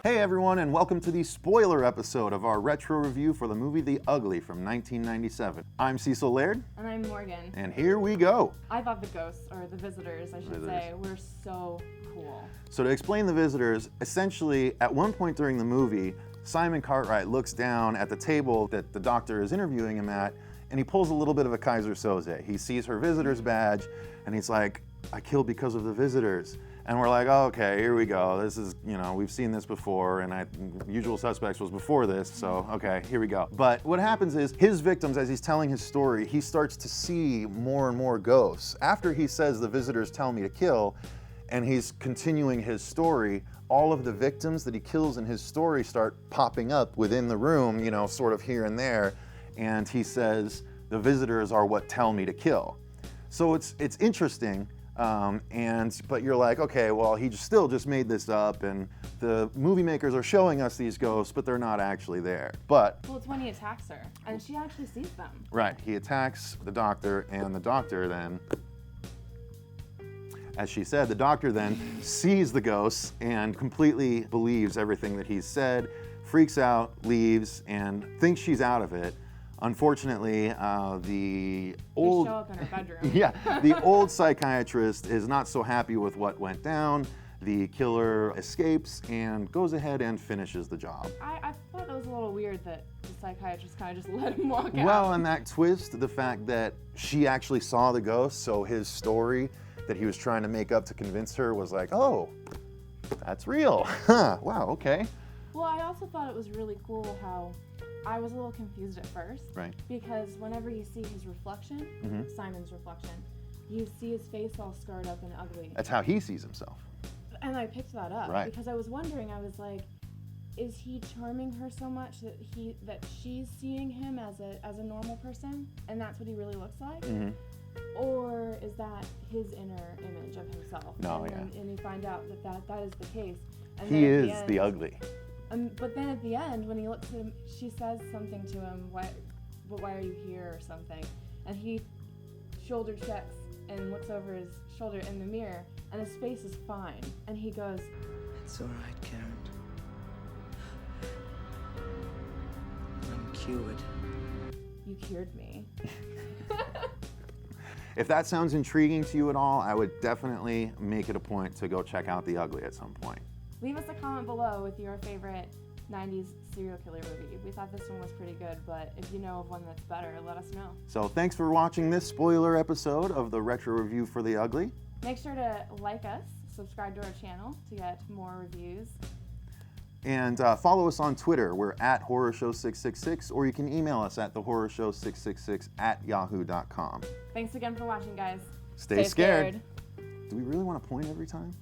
Hey everyone, and welcome to the spoiler episode of our retro review for the movie The Ugly from 1997. I'm Cecil Laird. And I'm Morgue-N. And here we go. I thought the ghosts, or the visitors, I should say, were so cool. So to explain the visitors, essentially at one point during the movie, Simon Cartwright looks down at the table that the doctor is interviewing him at, and he pulls a little bit of a Kaiser Soze. He sees her visitor's badge, and he's like, I killed because of the visitors. And we're like, oh, okay, here we go. This is, we've seen this before, and Usual Suspects was before this, so okay, here we go. But what happens is, his victims, as he's telling his story, he starts to see more and more ghosts. After he says, the visitors tell me to kill, and he's continuing his story, all of the victims that he kills in his story start popping up within the room, sort of here and there, and he says, the visitors are what tell me to kill. So it's interesting. But you're like, okay, well, he still just made this up, and the movie makers are showing us these ghosts, but they're not actually there. But well, it's when he attacks her, and she actually sees them. Right, he attacks the doctor, and the doctor then, as she said, the doctor then sees the ghosts and completely believes everything that he's said, freaks out, leaves, and thinks she's out of it. Unfortunately, the old They show up in her bedroom. yeah, the old psychiatrist is not so happy with what went down. The killer escapes and goes ahead and finishes the job. I thought it was a little weird that the psychiatrist kind of just let him walk out. Well, and that twist, the fact that she actually saw the ghost, so his story that he was trying to make up to convince her was like, oh, that's real. Huh, wow, okay. Well, I also thought it was really cool how I was a little confused at first. Right. Because whenever you see his reflection, Simon's reflection, you see his face all scarred up and ugly. That's how he sees himself. And I picked that up. Right. Because I was wondering, I was like, is he charming her so much that she's seeing him as a normal person, and that's what he really looks like? Mm-hmm. Or is that his inner image of himself? No, and you find out that is the case. And He is the ugly. But then at the end, when he looks at him, she says something to him, why are you here, or something. And he shoulder checks and looks over his shoulder in the mirror, and his face is fine. And he goes, It's all right, Karen. I'm cured. you cured me. If that sounds intriguing to you at all, I would definitely make it a point to go check out The Ugly at some point. Leave us a comment below with your favorite 90s serial killer movie. We thought this one was pretty good, but if you know of one that's better, let us know. So thanks for watching this spoiler episode of the Retro Review for The Ugly. Make sure to like us, subscribe to our channel to get more reviews. And follow us on Twitter. We're at HorrorShow666, or you can email us at thehorrorshow666@yahoo.com. Thanks again for watching, guys. Stay scared. Do we really want to point every time?